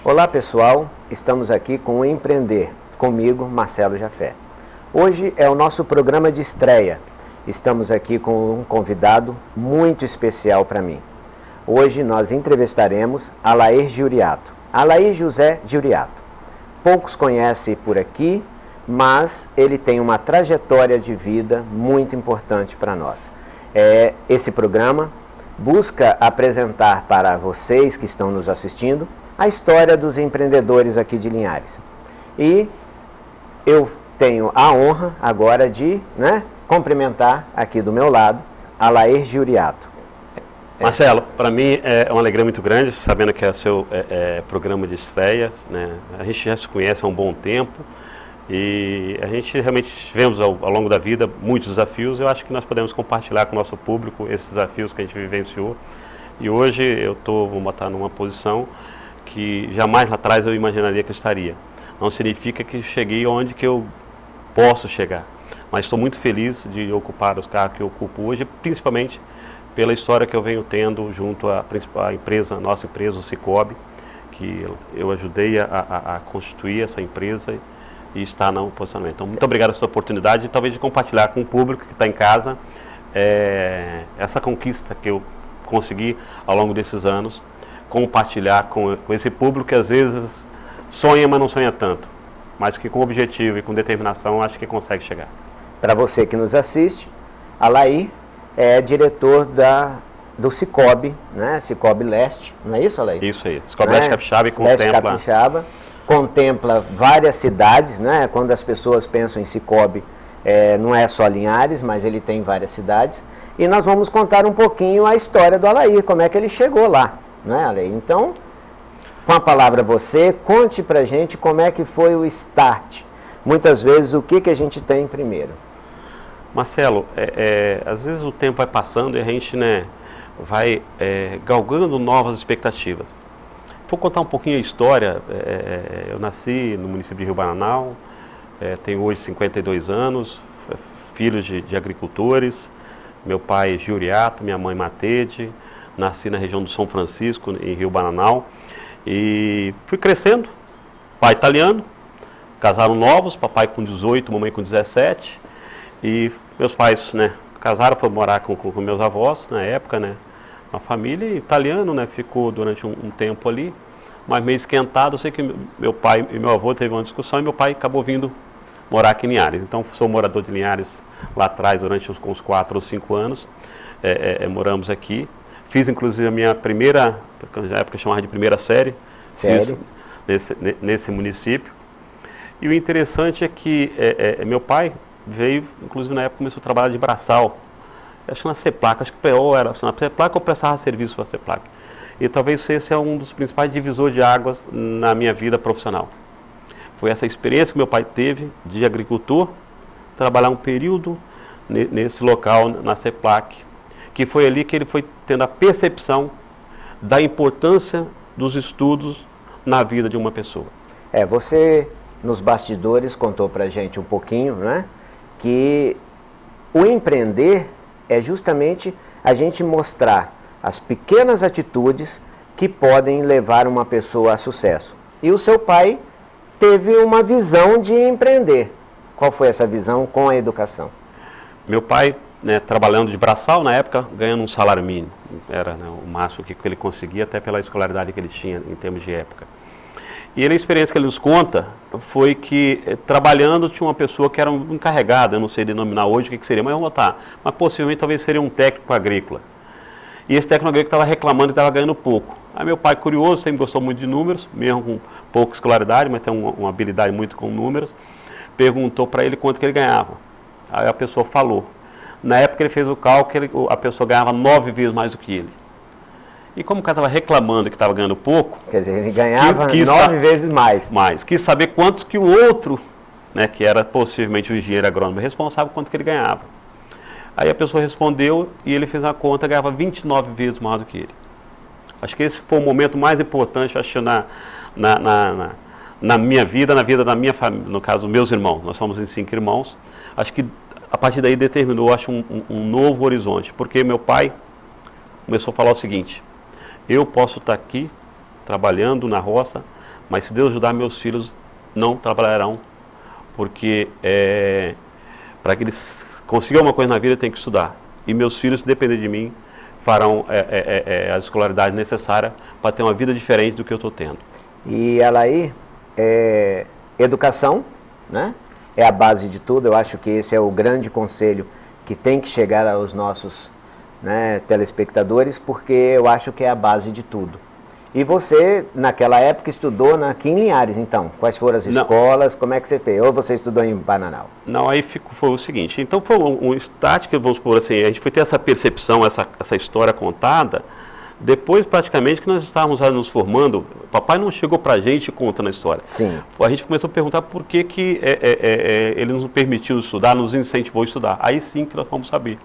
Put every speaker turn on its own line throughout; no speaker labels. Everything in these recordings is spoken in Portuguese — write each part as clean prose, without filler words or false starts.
Olá pessoal, estamos aqui com o Empreender, comigo, Marcelo Jafé. Hoje é o nosso programa de estreia. Estamos aqui com um convidado muito especial para mim. Hoje nós entrevistaremos Alair Giuriato, Alair José Giuriato. Poucos conhecem por aqui, mas ele tem uma trajetória de vida muito importante para nós. Esse programa busca apresentar para vocês que estão nos assistindo a história dos empreendedores aqui de Linhares. E eu tenho a honra agora de cumprimentar aqui do meu lado Alair Giuriato.
Marcelo, para mim é uma alegria muito grande, sabendo que é o seu programa de estreia, né? A gente já se conhece há um bom tempo e a gente realmente tivemos ao longo da vida muitos desafios. Eu acho que nós podemos compartilhar com o nosso público esses desafios que a gente vivenciou. E hoje vou botar numa posição que jamais lá atrás eu imaginaria que eu estaria. Não significa que cheguei onde que eu posso chegar, mas estou muito feliz de ocupar os cargos que eu ocupo hoje, principalmente pela história que eu venho tendo junto à principal empresa, nossa empresa, o Cicobi, que eu ajudei a constituir essa empresa e está no posicionamento. Então, muito obrigado por essa oportunidade e talvez de compartilhar com o público que está em casa essa conquista que eu consegui ao longo desses anos, compartilhar com esse público que às vezes sonha, mas não sonha tanto, mas que com objetivo e com determinação acho que consegue chegar.
Para você que nos assiste, Alair é diretor do Cicobi, né? Cicobi Leste, não é isso, Alair?
Isso aí, Cicobi Leste Capixaba e
Leste Capixaba, contempla várias cidades, né? Quando as pessoas pensam em Cicobi, não é só Linhares, mas ele tem várias cidades. E nós vamos contar um pouquinho a história do Alair, como é que ele chegou lá, né, Alair? Então, com a palavra você, conte pra gente como é que foi o start. Muitas vezes, o que a gente tem primeiro?
Marcelo, às vezes o tempo vai passando e a gente vai galgando novas expectativas. Vou contar um pouquinho a história. Eu nasci no município de Rio Bananal, tenho hoje 52 anos, filho de agricultores. Meu pai é Giuriato, minha mãe Matede. Nasci na região do São Francisco, em Rio Bananal. E fui crescendo, pai italiano, casaram novos, papai com 18, mamãe com 17. E meus pais casaram, foram morar com meus avós na época, uma família italiana, ficou durante um tempo ali, mas meio esquentado. Eu sei que meu pai e meu avô teve uma discussão e meu pai acabou vindo morar aqui em Linhares. Então sou morador de Linhares lá atrás, durante uns 4 ou 5 anos, moramos aqui. Fiz inclusive a minha primeira, na época chamava de primeira série, nesse município. E o interessante é que meu pai veio, inclusive na época começou a trabalhar de braçal, acho que na CEPLAC, acho que o PO era na CEPLAC ou prestava serviço para a CEPLAC. E talvez esse é um dos principais divisores de águas na minha vida profissional. Foi essa experiência que meu pai teve de agricultor, trabalhar um período nesse local, na CEPLAC, que foi ali que ele foi tendo a percepção da importância dos estudos na vida de uma pessoa.
Você, nos bastidores, contou pra gente um pouquinho, que o empreender é justamente a gente mostrar as pequenas atitudes que podem levar uma pessoa a sucesso. E o seu pai teve uma visão de empreender. Qual foi essa visão com a educação? Meu pai,
trabalhando de braçal, na época, ganhando um salário mínimo. Era o máximo que ele conseguia, até pela escolaridade que ele tinha em termos de época. E a experiência que ele nos conta foi que, trabalhando, tinha uma pessoa que era um encarregado, eu não sei denominar hoje o que seria, mas vamos botar. Mas possivelmente talvez seria um técnico agrícola. E esse técnico agrícola estava reclamando que estava ganhando pouco. Aí meu pai, curioso, sempre gostou muito de números, mesmo com pouca escolaridade, mas tem uma habilidade muito com números, perguntou para ele quanto que ele ganhava. Aí a pessoa falou. Na época ele fez o cálculo, a pessoa ganhava 9 vezes mais do que ele. E como o cara estava reclamando que estava ganhando pouco...
Quer dizer, ele ganhava 9 vezes mais.
Quis saber quantos que o outro, que era possivelmente o engenheiro agrônomo responsável, quanto que ele ganhava. Aí a pessoa respondeu e ele fez a conta, ganhava 29 vezes mais do que ele. Acho que esse foi o momento mais importante, acho, na minha vida, na vida da minha família, no caso, meus irmãos. Nós somos em 5 irmãos. Acho que a partir daí determinou, acho, um novo horizonte, porque meu pai começou a falar o seguinte: eu posso estar aqui trabalhando na roça, mas se Deus ajudar, meus filhos não trabalharão, porque para que eles consigam uma coisa na vida, tem que estudar. E meus filhos, se depender de mim, farão a escolaridade necessária para ter uma vida diferente do que eu estou tendo.
E ela aí, educação, né? É a base de tudo. Eu acho que esse é o grande conselho que tem que chegar aos nossos, né, telespectadores, porque eu acho que é a base de tudo. E você, naquela época, estudou aqui em Linhares, então? Quais foram as escolas? Como é que você fez? Ou você estudou em Bananal?
Não, aí foi o seguinte, então foi um start que, vamos supor assim, a gente foi ter essa percepção, essa história contada, depois praticamente que nós estávamos nos formando. Papai não chegou pra gente contando a história.
Sim.
A gente começou a perguntar por que ele nos permitiu estudar, nos incentivou a estudar. Aí sim que nós fomos saber.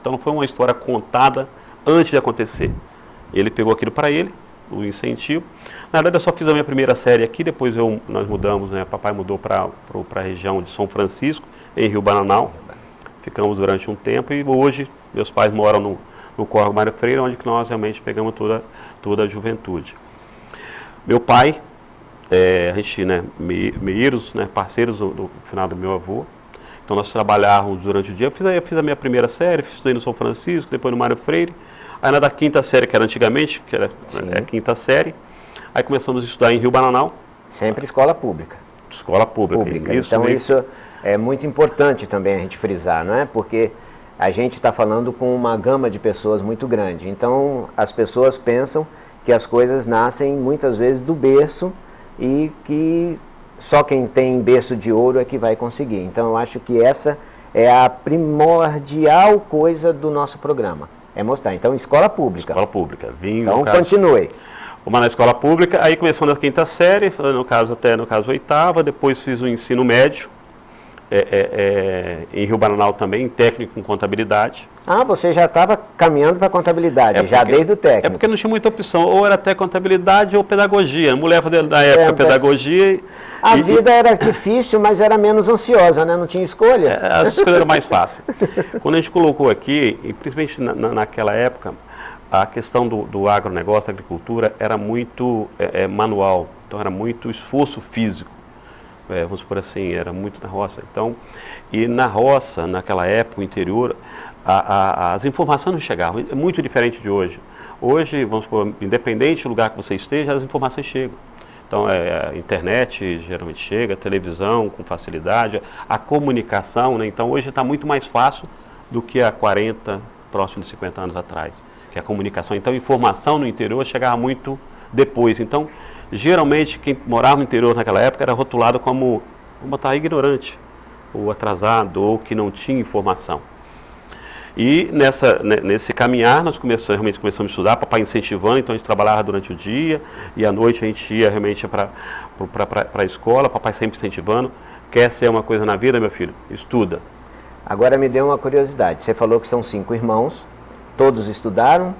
Então não foi uma história contada antes de acontecer. Ele pegou aquilo para ele, o incentivo. Na verdade, eu só fiz a minha primeira série aqui, depois nós mudamos, né? Papai mudou para a região de São Francisco, em Rio Bananal. Ficamos durante um tempo e hoje meus pais moram no Córrego Mário Freire, onde nós realmente pegamos toda a juventude. Meu pai, a gente, né, meiros, né, parceiros do final do meu avô. Então nós trabalhávamos durante o dia. Eu fiz a minha primeira série, estudei no São Francisco, depois no Mário Freire. Aí na da quinta série, que era antigamente, que era a quinta série, aí começamos a estudar em Rio Bananal.
Sempre escola pública.
Escola pública.
Então isso é muito importante também a gente frisar, não é? Porque a gente está falando com uma gama de pessoas muito grande. Então as pessoas pensam que as coisas nascem muitas vezes do berço e que só quem tem berço de ouro é que vai conseguir. Então eu acho que essa é a primordial coisa do nosso programa. É mostrar. Então, escola pública.
Escola pública.
Então, continue.
Uma na escola pública, aí começou na quinta série, no caso oitava, depois fiz o ensino médio, em Rio Bananal também, em técnico em contabilidade.
Ah, você já estava caminhando para contabilidade, já desde o técnico.
É porque não tinha muita opção, ou era até contabilidade ou pedagogia. A mulher da época, pedagogia.
A vida era difícil, mas era menos ansiosa, né? Não tinha escolha.
As escolhas eram mais fáceis. Quando a gente colocou aqui, e principalmente naquela época, a questão do agronegócio, da agricultura, era muito manual. Então era muito esforço físico. Vamos por assim, era muito na roça. Então, e na roça, naquela época, o interior, as informações não chegavam. É muito diferente de hoje. Hoje, vamos supor, independente do lugar que você esteja, as informações chegam. Então, a internet geralmente chega, a televisão com facilidade, a comunicação, né? Então, hoje está muito mais fácil do que há 40, próximo de 50 anos atrás, que a comunicação. Então, a informação no interior chegava muito depois. Então, geralmente, quem morava no interior naquela época era rotulado como, vamos botar, ignorante, ou atrasado, ou que não tinha informação. E nesse caminhar, nós realmente começamos a estudar, papai incentivando, então a gente trabalhava durante o dia, e à noite a gente ia realmente para a escola, papai sempre incentivando. Quer ser uma coisa na vida, meu filho? Estuda.
Agora me deu uma curiosidade, você falou que são 5 irmãos, todos estudaram,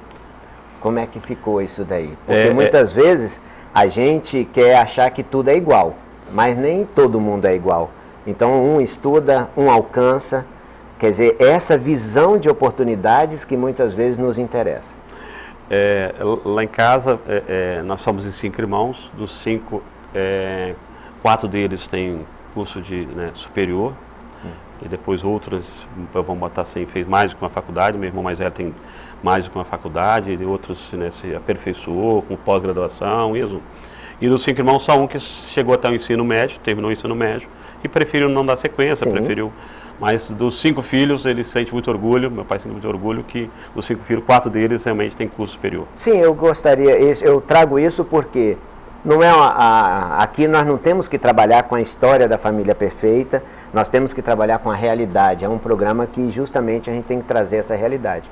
como é que ficou isso daí? Porque muitas vezes a gente quer achar que tudo é igual, mas nem todo mundo é igual. Então um estuda, um alcança. Quer dizer, essa visão de oportunidades que muitas vezes nos interessa.
Lá em casa, nós somos em 5 irmãos. Dos 5, 4 deles têm curso de superior. E depois outros, vamos botar assim, fez mais do que uma faculdade. Meu irmão mais velho tem mais do que uma faculdade. E outros se aperfeiçoou com pós-graduação. E dos 5 irmãos, só um que chegou até o ensino médio, terminou o ensino médio. E preferiu não dar sequência,
Sim.
preferiu... Mas dos 5 filhos, ele sente muito orgulho, meu pai sente muito orgulho que dos 5 filhos, 4 deles realmente têm curso superior.
Sim, eu trago isso porque não é aqui nós não temos que trabalhar com a história da família perfeita, nós temos que trabalhar com a realidade. É um programa que justamente a gente tem que trazer essa realidade.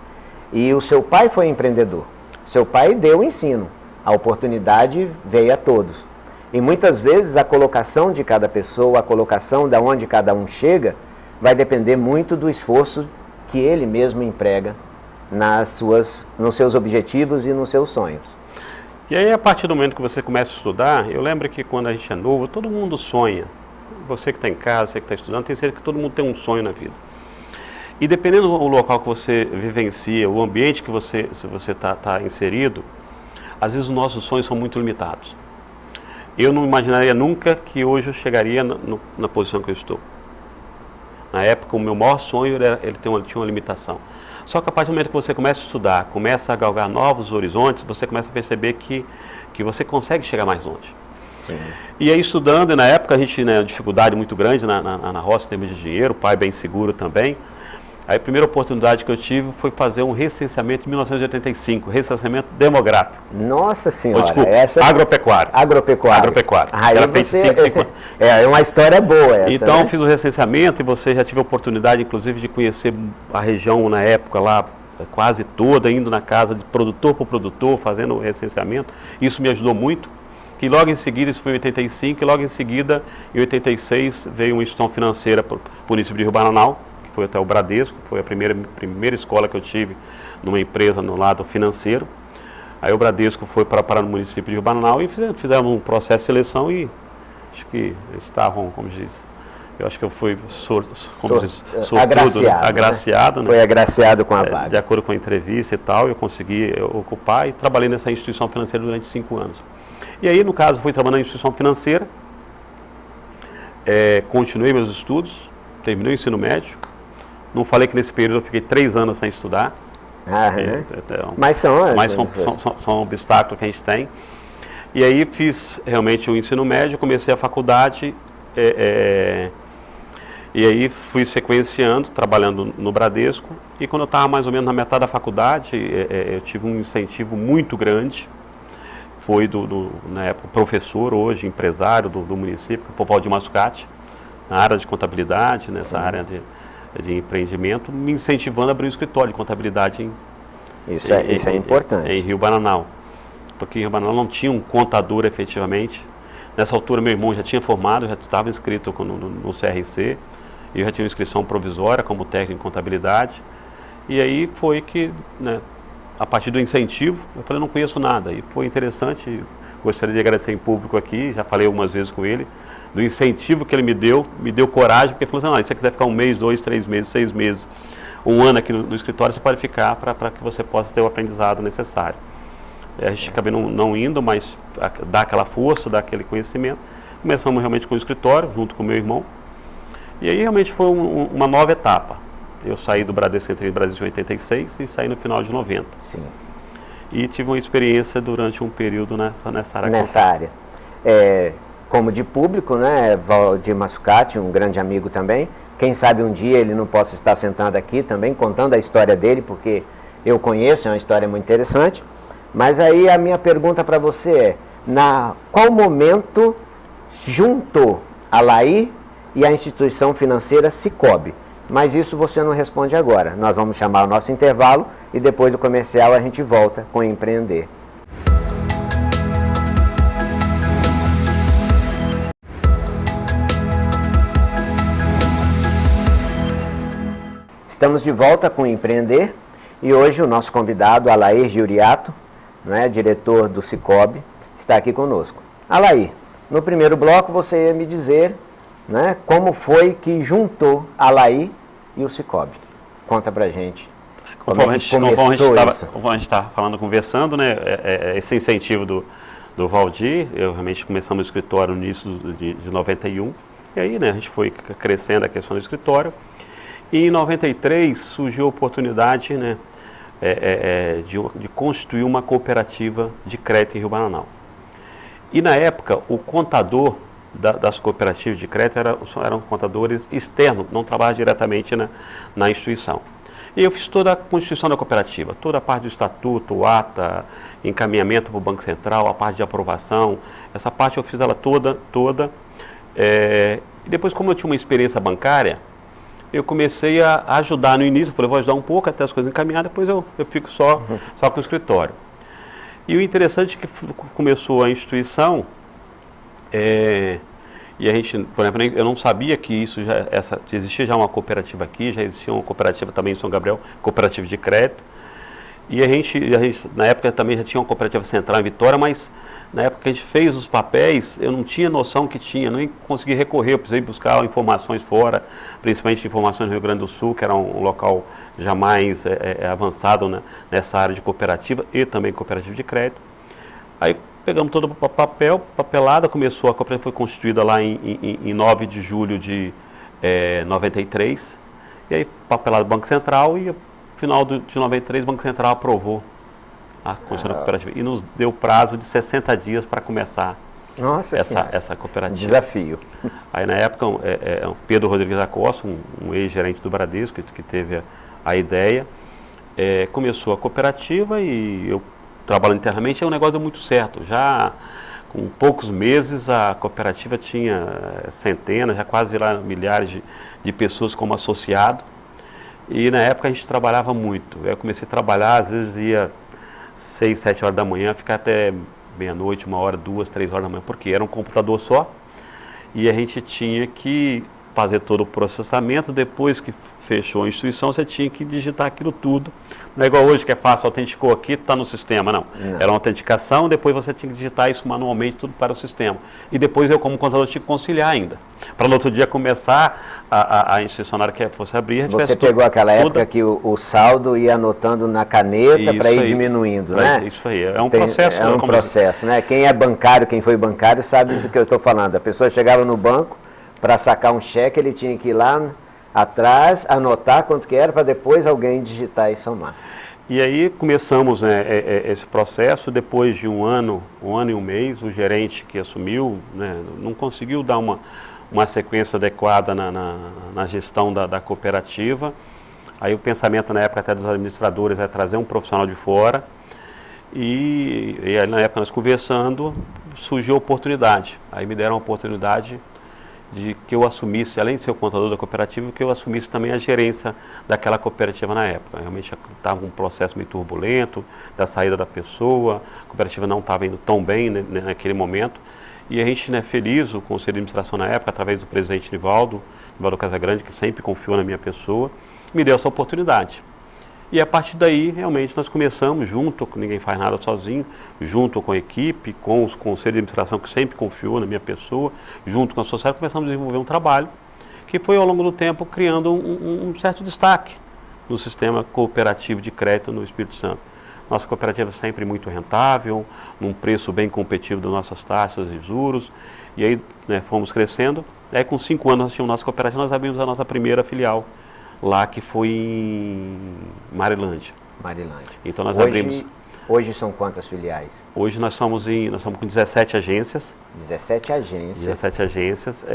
E o seu pai foi empreendedor, seu pai deu o ensino, a oportunidade veio a todos. E muitas vezes a colocação de cada pessoa, a colocação de onde cada um chega, vai depender muito do esforço que ele mesmo emprega nos seus objetivos e nos seus sonhos.
E aí, a partir do momento que você começa a estudar, eu lembro que quando a gente é novo, todo mundo sonha. Você que está em casa, você que está estudando, tem certeza que todo mundo tem um sonho na vida. E dependendo do local que você vivencia, o ambiente que você está inserido, às vezes os nossos sonhos são muito limitados. eu não imaginaria nunca que hoje eu chegaria na posição que eu estou. Na época, o meu maior sonho era, tinha uma limitação. Só que a partir do momento que você começa a estudar, começa a galgar novos horizontes, você começa a perceber que você consegue chegar mais longe.
Sim.
E aí estudando, e na época a gente, né, dificuldade muito grande na roça em termos de dinheiro, o pai bem seguro também. Aí a primeira oportunidade que eu tive foi fazer um recenseamento em 1985, recenseamento demográfico.
Nossa Senhora,
desculpa,
essa...
agropecuário.
Agropecuário. Aí
era
você...
5
É uma história boa essa,
então,
né?
fiz o recenseamento e você já tive a oportunidade, inclusive, de conhecer a região na época lá, quase toda, indo na casa de produtor por produtor, fazendo o recenseamento. Isso me ajudou muito. E logo em seguida, isso foi em 85, e logo em seguida, em 86, veio uma instituição financeira para o município de Rio Bananal, que foi até o Bradesco, foi a primeira escola que eu tive numa empresa no lado financeiro. Aí o Bradesco foi para o município de Rio Bananal e fizemos um processo de seleção e acho que estavam, como diz, eu acho que eu fui agraciado, né?
Foi agraciado com a vaga.
De acordo com a entrevista e tal, eu consegui ocupar e trabalhei nessa instituição financeira durante 5 anos. E aí, no caso, fui trabalhando na instituição financeira, continuei meus estudos, terminei o ensino médio. Não falei que nesse período eu fiquei 3 anos sem estudar. Mas são obstáculos que a gente tem. E aí fiz realmente o ensino médio, comecei a faculdade, e aí fui sequenciando, trabalhando no Bradesco. E quando eu estava mais ou menos na metade da faculdade, eu tive um incentivo muito grande. Foi, na época, professor, hoje empresário do município, o Valdir Massucati, na área de contabilidade, nessa área de empreendimento, me incentivando a abrir um escritório de contabilidade
isso é importante.
Em Rio Bananal. Porque em Rio Bananal não tinha um contador efetivamente. Nessa altura, meu irmão já tinha formado, já estava inscrito no CRC, e eu já tinha uma inscrição provisória como técnico em contabilidade. E aí foi que, né, a partir do incentivo, eu falei, não conheço nada. E foi interessante, gostaria de agradecer em público aqui, já falei algumas vezes com ele, do incentivo que ele me deu coragem, porque ele falou assim, não, se você quiser ficar 1 mês, 2, 3 meses, 6 meses, 1 ano aqui no escritório, você pode ficar para que você possa ter o aprendizado necessário. A gente acabei não indo, mas dá aquela força, dá aquele conhecimento. Começamos realmente com o escritório, junto com o meu irmão. E aí realmente foi uma nova etapa. Eu saí do Bradesco, entrei no Bradesco em 86 e saí no final de 90.
Sim.
E tive uma experiência durante um período nessa área.
Nessa área. Como de público, né, Valdir Massucati, um grande amigo também. Quem sabe um dia ele não possa estar sentado aqui também, contando a história dele, porque eu conheço, é uma história muito interessante. Mas aí a minha pergunta para você qual momento juntou a Lair e a instituição financeira Sicoob? Mas isso você não responde agora. Nós vamos chamar o nosso intervalo e depois do comercial a gente volta com Empreender. Estamos de volta com Empreender e hoje o nosso convidado, Alair Giuriato, né, diretor do Sicoob, está aqui conosco. Alair, no primeiro bloco você ia me dizer, né, como foi que juntou a Lair e o Sicoob. Conta pra gente.
Como a gente estava falando, conversando, né, esse incentivo do Valdir, eu realmente começamos o escritório no início de 91, e aí, né, a gente foi crescendo a questão do escritório, e em 93 surgiu a oportunidade, né, de constituir uma cooperativa de crédito em Rio Bananal. E na época, o contador das cooperativas de crédito eram contadores externos, não trabalhavam diretamente na instituição. E eu fiz toda a constituição da cooperativa, toda a parte do estatuto, o ata, encaminhamento para o Banco Central, a parte de aprovação, essa parte eu fiz ela toda. E depois, como eu tinha uma experiência bancária, eu comecei a ajudar no início, falei, vou ajudar um pouco até as coisas encaminhadas, depois eu fico só com o escritório. E o interessante é que começou a instituição, e a gente, por exemplo, eu não sabia que existia já uma cooperativa aqui, já existia uma cooperativa também em São Gabriel, cooperativa de crédito. E a gente na época também já tinha uma cooperativa central em Vitória, mas na época que a gente fez os papéis, eu não tinha noção que tinha, nem consegui recorrer, eu precisei buscar informações fora, principalmente informações no Rio Grande do Sul, que era um local já mais avançado, né, nessa área de cooperativa e também cooperativa de crédito. Aí pegamos todo o papelada, começou, a cooperativa foi constituída lá em 9 de julho de 93, e aí papelada do Banco Central, e no final de 93 o Banco Central aprovou a constituição da cooperativa, e nos deu prazo de 60 dias para começar essa cooperativa.
Desafio.
Aí na época, o Pedro Rodrigues da Costa, um ex-gerente do Bradesco, que teve a ideia, começou a cooperativa, e eu trabalhando internamente, é um negócio deu muito certo. Já com poucos meses a cooperativa tinha centenas, já quase viraram milhares de pessoas como associado. E na época a gente trabalhava muito. Eu comecei a trabalhar, às vezes ia 6, 7 horas da manhã, ficar até meia-noite, 1h, 2, 3 horas da manhã, porque era um computador só. E a gente tinha que fazer todo o processamento. Depois que fechou a instituição, você tinha que digitar aquilo tudo. Não é igual hoje que é fácil, autenticou aqui, está no sistema, não. Era uma autenticação, depois você tinha que digitar isso manualmente, tudo para o sistema. E depois eu, como contador, tinha que conciliar ainda. Para no outro dia começar a instituição, na hora que fosse abrir...
Você pegou aquela época que o saldo ia anotando na caneta para ir diminuindo, né?
Isso aí, é um processo.
É um processo, né? Quem é bancário, quem foi bancário, sabe do que eu estou falando. A pessoa chegava no banco, para sacar um cheque, ele tinha que ir lá atrás, anotar quanto que era, para depois alguém digitar e somar.
E aí começamos esse processo. Depois de um ano e um mês, o gerente que assumiu, né, não conseguiu dar uma sequência adequada na gestão da cooperativa. Aí o pensamento na época até dos administradores é trazer um profissional de fora. E aí, na época nós conversando, surgiu a oportunidade. Aí me deram a oportunidade de que eu assumisse, além de ser o contador da cooperativa, que eu assumisse também a gerência daquela cooperativa na época. Realmente estava um processo meio turbulento, da saída da pessoa, a cooperativa não estava indo tão bem, né, naquele momento. E a gente, né, feliz, o Conselho de Administração na época, através do presidente Nivaldo Casagrande, que sempre confiou na minha pessoa, me deu essa oportunidade. E a partir daí, realmente, nós começamos junto, ninguém faz nada sozinho, junto com a equipe, com os conselhos de administração que sempre confiou na minha pessoa, junto com a sociedade, começamos a desenvolver um trabalho que foi, ao longo do tempo, criando um certo destaque no sistema cooperativo de crédito no Espírito Santo. Nossa cooperativa é sempre muito rentável, num preço bem competitivo das nossas taxas e juros, e aí, né, fomos crescendo. Aí, com 5 anos, nós tínhamos nossa cooperativa, nós abrimos a nossa primeira filial, lá que foi em Marilândia. Então nós abrimos.
Hoje são quantas filiais?
Hoje nós estamos com 17 agências.
17 agências.
17 agências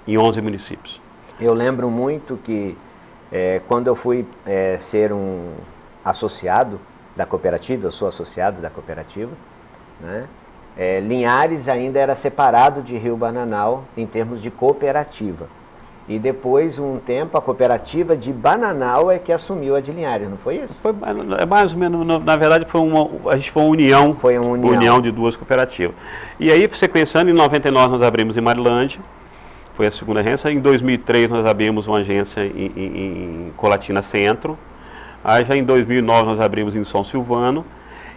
em 11 municípios.
Eu lembro muito que quando eu fui ser um associado da cooperativa, eu sou associado da cooperativa, né? Linhares ainda era separado de Rio Bananal em termos de cooperativa. E depois, um tempo, a cooperativa de Bananal é que assumiu a de Linhares, não foi isso?
Foi mais ou menos, na verdade, a gente foi uma união. Foi uma união de duas cooperativas. E aí, sequenciando, em 99 nós abrimos em Marilândia, foi a segunda agência. Em 2003 nós abrimos uma agência em Colatina Centro. Aí já em 2009 nós abrimos em São Silvano.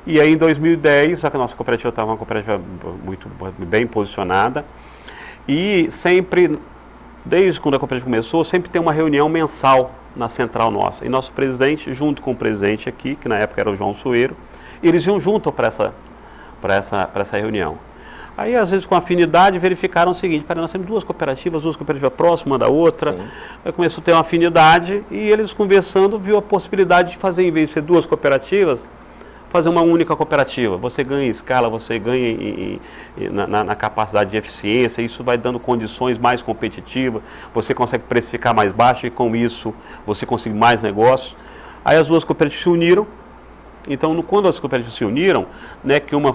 E aí em 2010 a nossa cooperativa estava uma cooperativa muito bem posicionada. E sempre... Desde quando a cooperativa começou, sempre tem uma reunião mensal na central nossa. E nosso presidente, junto com o presidente aqui, que na época era o João Sueiro, eles iam junto para essa reunião. Aí, às vezes, com afinidade, verificaram o seguinte: nós temos duas cooperativas próximas uma da outra. Sim. Aí começou a ter uma afinidade e eles, conversando, viu a possibilidade de fazer, em vez de ser duas cooperativas, fazer uma única cooperativa. Você ganha em escala, você ganha na capacidade de eficiência, isso vai dando condições mais competitivas, você consegue precificar mais baixo e com isso você consegue mais negócios. Aí as duas cooperativas se uniram. Então, quando as cooperativas se uniram, não é que uma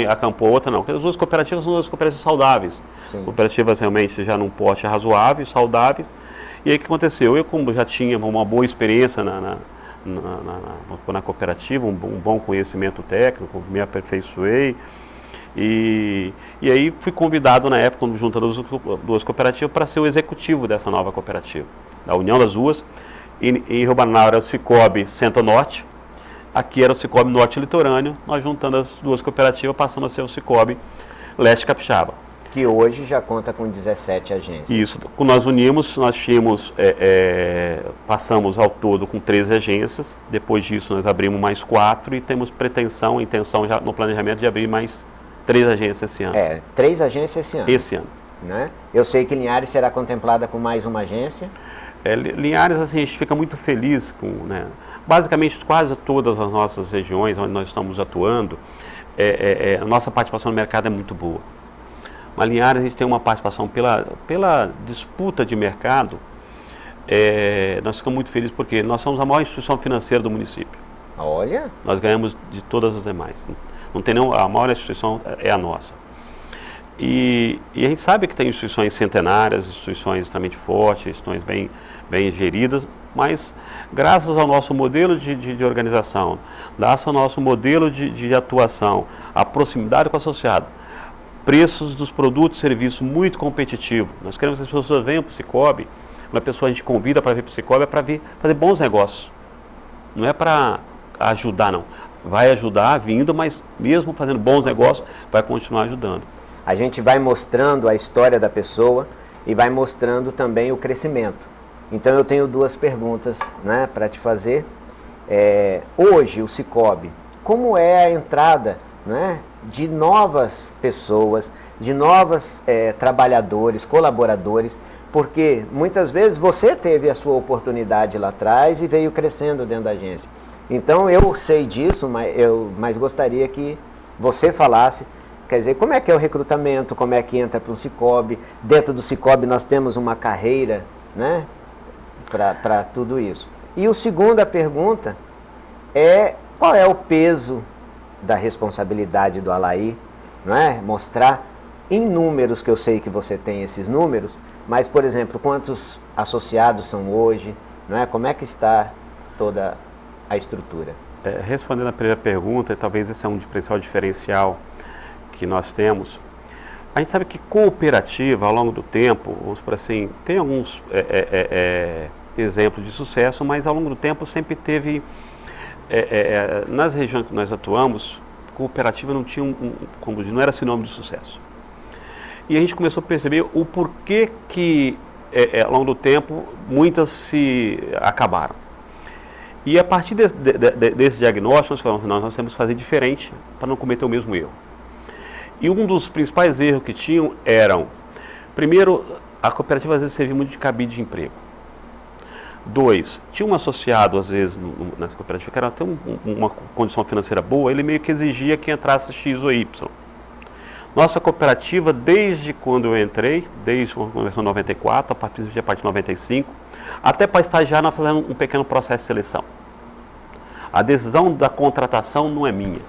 acampou a outra, não. Porque as duas cooperativas são duas cooperativas saudáveis. Sim. Cooperativas realmente já num porte razoável, saudáveis. E aí o que aconteceu? Eu, como já tinha uma boa experiência na cooperativa, um bom conhecimento técnico, me aperfeiçoei e aí fui convidado na época, quando juntando as duas cooperativas, para ser o executivo dessa nova cooperativa, da união das duas. Em Rio Bananal era o Cicobi Centro-Norte, aqui era o Cicobi Norte Litorâneo, nós juntando as duas cooperativas passamos a ser o Cicobi Leste Capixaba.
Que hoje já conta com 17 agências.
Isso. Quando nós unimos, nós tínhamos, passamos ao todo com 13 agências. Depois disso, nós abrimos mais 4 e temos intenção já no planejamento de abrir mais 3 agências esse ano.
3 agências esse ano.
Esse ano.
Né? Eu sei que Linhares será contemplada com mais uma agência.
Linhares, assim, a gente fica muito feliz com, né, basicamente quase todas as nossas regiões onde nós estamos atuando, a nossa participação no mercado é muito boa. Mas Linhares a gente tem uma participação pela disputa de mercado, nós ficamos muito felizes porque nós somos a maior instituição financeira do município.
Olha!
Nós ganhamos de todas as demais. Não tem nenhum, a maior instituição é a nossa. E a gente sabe que tem instituições centenárias, instituições extremamente fortes, instituições bem geridas, mas graças ao nosso modelo de organização, graças ao nosso modelo de atuação, a proximidade com o associado, preços dos produtos e serviços muito competitivos. Nós queremos que as pessoas venham para o Sicoob, quando a gente convida para vir para o Sicoob, é para vir fazer bons negócios. Não é para ajudar, não. Vai ajudar vindo, mas mesmo fazendo bons negócios, vai continuar ajudando.
A gente vai mostrando a história da pessoa e vai mostrando também o crescimento. Então eu tenho 2 perguntas, né, para te fazer. Hoje o Sicoob, como é a entrada, né, de novas pessoas, de novos trabalhadores, colaboradores, porque muitas vezes você teve a sua oportunidade lá atrás e veio crescendo dentro da agência. Então eu sei disso, mas gostaria que você falasse, quer dizer, como é que é o recrutamento, como é que entra para um Sicoob, dentro do Sicoob nós temos uma carreira, né, para tudo isso. E a segunda pergunta é, qual é o peso da responsabilidade do Alair, não é? Mostrar em números, que eu sei que você tem esses números, mas, por exemplo, quantos associados são hoje, não é? Como é que está toda a estrutura?
Respondendo a primeira pergunta, talvez esse é um diferencial que nós temos. A gente sabe que cooperativa, ao longo do tempo, vamos por assim, tem alguns exemplos de sucesso, mas ao longo do tempo sempre teve, nas regiões que nós atuamos, cooperativa não tinha como dizer, não era sinônimo de sucesso. E a gente começou a perceber o porquê que, ao longo do tempo, muitas se acabaram. E a partir desse diagnóstico, nós falamos, nós temos que fazer diferente para não cometer o mesmo erro. E um dos principais erros que tinham eram, primeiro, a cooperativa às vezes servia muito de cabide de emprego. 2, tinha um associado às vezes nessa cooperativa que era até uma condição financeira boa, ele meio que exigia que entrasse X ou Y. Nossa cooperativa, desde quando eu entrei, desde quando começou em 94, a partir de 95, até para estagiar nós fazemos um pequeno processo de seleção. A decisão da contratação não é minha.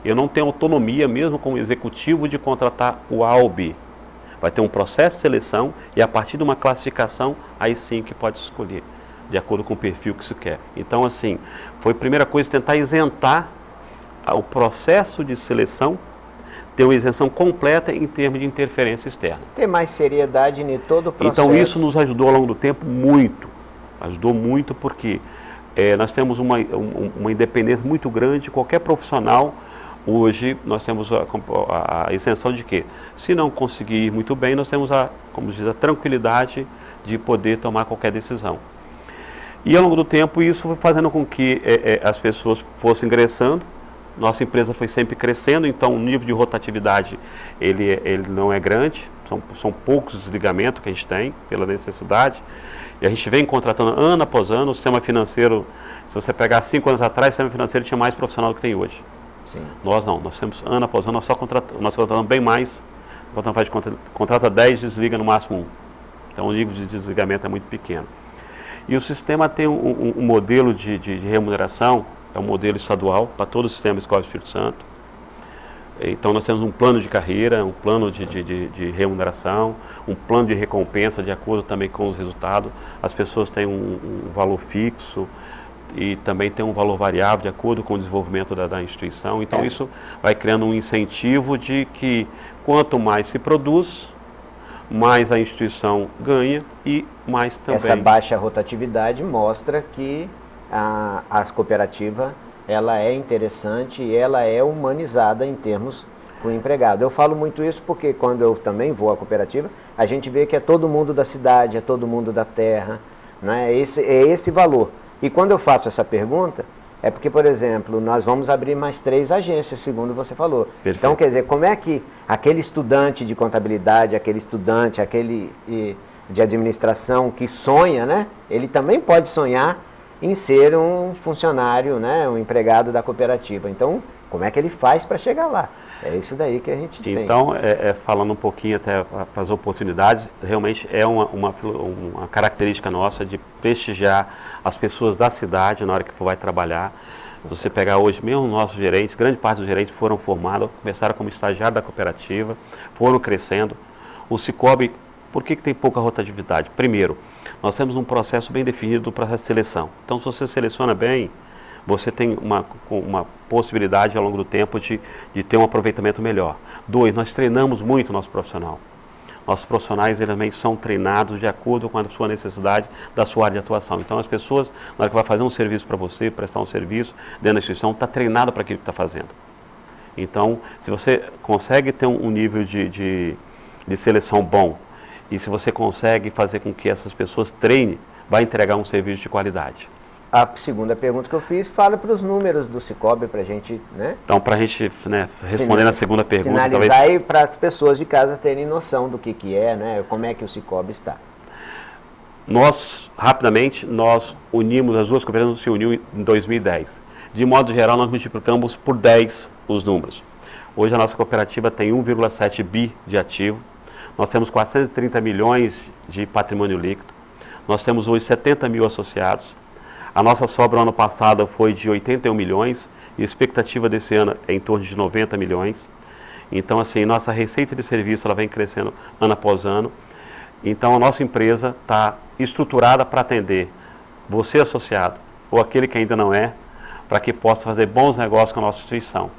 Eu não tenho autonomia, mesmo como executivo, de contratar o A ou B. Vai ter um processo de seleção e a partir de uma classificação, aí sim que pode escolher, de acordo com o perfil que se quer. Então, assim, foi a primeira coisa tentar isentar o processo de seleção, ter uma isenção completa em termos de interferência externa.
Ter mais seriedade em todo o processo.
Então, isso nos ajudou ao longo do tempo muito. Ajudou muito porque nós temos uma independência muito grande, qualquer profissional. Hoje nós temos a isenção de que, se não conseguir ir muito bem, nós temos como diz, a tranquilidade de poder tomar qualquer decisão. E ao longo do tempo isso foi fazendo com que as pessoas fossem ingressando, nossa empresa foi sempre crescendo, então o nível de rotatividade ele não é grande, são poucos desligamentos que a gente tem pela necessidade, e a gente vem contratando ano após ano. O sistema financeiro, se você pegar 5 anos atrás, o sistema financeiro tinha mais profissional do que tem hoje.
Sim.
Nós não, nós temos ano após ano, nós contratamos bem mais, contrata 10, desliga no máximo 1. Então o nível de desligamento é muito pequeno. E o sistema tem um modelo de remuneração, é um modelo estadual para todo o sistema Escola Espírito Santo. Então nós temos um plano de carreira, um plano de remuneração, um plano de recompensa de acordo também com os resultados. As pessoas têm um valor fixo e também tem um valor variável de acordo com o desenvolvimento da instituição. Então isso vai criando um incentivo de que quanto mais se produz, mais a instituição ganha e mais também...
Essa baixa rotatividade mostra que a cooperativa ela é interessante e ela é humanizada em termos para o empregado. Eu falo muito isso porque quando eu também vou à cooperativa, a gente vê que é todo mundo da cidade, é todo mundo da terra, né? É esse valor. E quando eu faço essa pergunta, é porque, por exemplo, nós vamos abrir mais 3 agências, segundo você falou.
Perfeito.
Então, quer dizer, como é que aquele estudante de contabilidade, aquele de administração que sonha, né? Ele também pode sonhar em ser um funcionário, né? Um empregado da cooperativa. Então, como é que ele faz para chegar lá? É isso daí que a gente tem.
Então, falando um pouquinho até para as oportunidades, realmente é uma característica nossa de prestigiar as pessoas da cidade na hora que vai trabalhar. Você pegar hoje, mesmo nossos gerentes, grande parte dos gerentes foram formados, começaram como estagiário da cooperativa, foram crescendo. O Cicobi, por que tem pouca rotatividade? Primeiro, nós temos um processo bem definido para a seleção. Então, se você seleciona bem, você tem uma possibilidade ao longo do tempo de ter um aproveitamento melhor. 2, nós treinamos muito o nosso profissional. Nossos profissionais, eles são treinados de acordo com a sua necessidade da sua área de atuação. Então, as pessoas, na hora que vai fazer um serviço para você, prestar um serviço dentro da instituição, está treinado para aquilo que está fazendo. Então, se você consegue ter um nível de seleção bom, e se você consegue fazer com que essas pessoas treinem, vai entregar um serviço de qualidade.
A segunda pergunta que eu fiz fala para os números do Cicobi para a gente, né?
Então, para a gente, né, responder na segunda pergunta,
finalizar
talvez...
e para as pessoas de casa terem noção do que é, né? Como é que o Cicobi está.
Nós, rapidamente, nós unimos, as duas cooperativas se uniu em 2010. De modo geral, nós multiplicamos por 10 os números. Hoje a nossa cooperativa tem 1,7 bi de ativo. Nós temos 430 milhões de patrimônio líquido. Nós temos hoje 70 mil associados. A nossa sobra no ano passado foi de 81 milhões e a expectativa desse ano é em torno de 90 milhões. Então, assim, nossa receita de serviço ela vem crescendo ano após ano. Então, a nossa empresa está estruturada para atender você associado ou aquele que ainda não é, para que possa fazer bons negócios com a nossa instituição.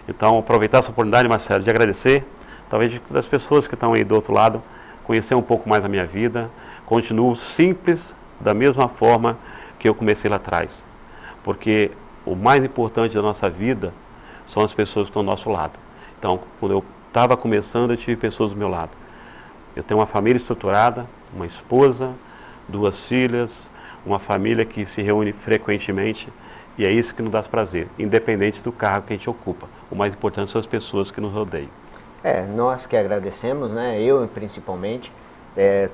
Então, aproveitar essa oportunidade, Marcelo, de agradecer, talvez das pessoas que estão aí do outro lado, conhecer um pouco mais a minha vida. Continuo simples, da mesma forma que eu comecei lá atrás, porque o mais importante da nossa vida são as pessoas que estão do nosso lado. Então, quando eu estava começando, eu tive pessoas do meu lado. Eu tenho uma família estruturada, uma esposa, 2 filhas, uma família que se reúne frequentemente, e é isso que nos dá prazer, independente do cargo que a gente ocupa. O mais importante são as pessoas que nos rodeiam.
Nós que agradecemos, né? Eu principalmente,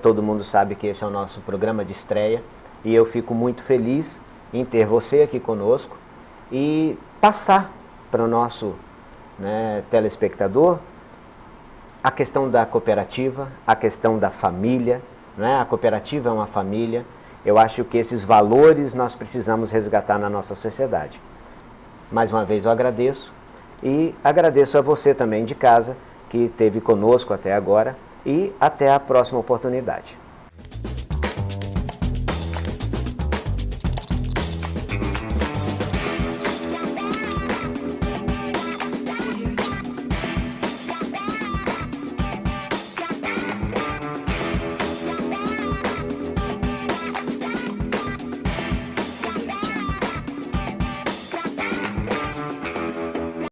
todo mundo sabe que esse é o nosso programa de estreia, e eu fico muito feliz em ter você aqui conosco e passar para o nosso, né, telespectador a questão da cooperativa, a questão da família, né? A cooperativa é uma família. Eu acho que esses valores nós precisamos resgatar na nossa sociedade. Mais uma vez eu agradeço e agradeço a você também de casa que esteve conosco até agora e até a próxima oportunidade.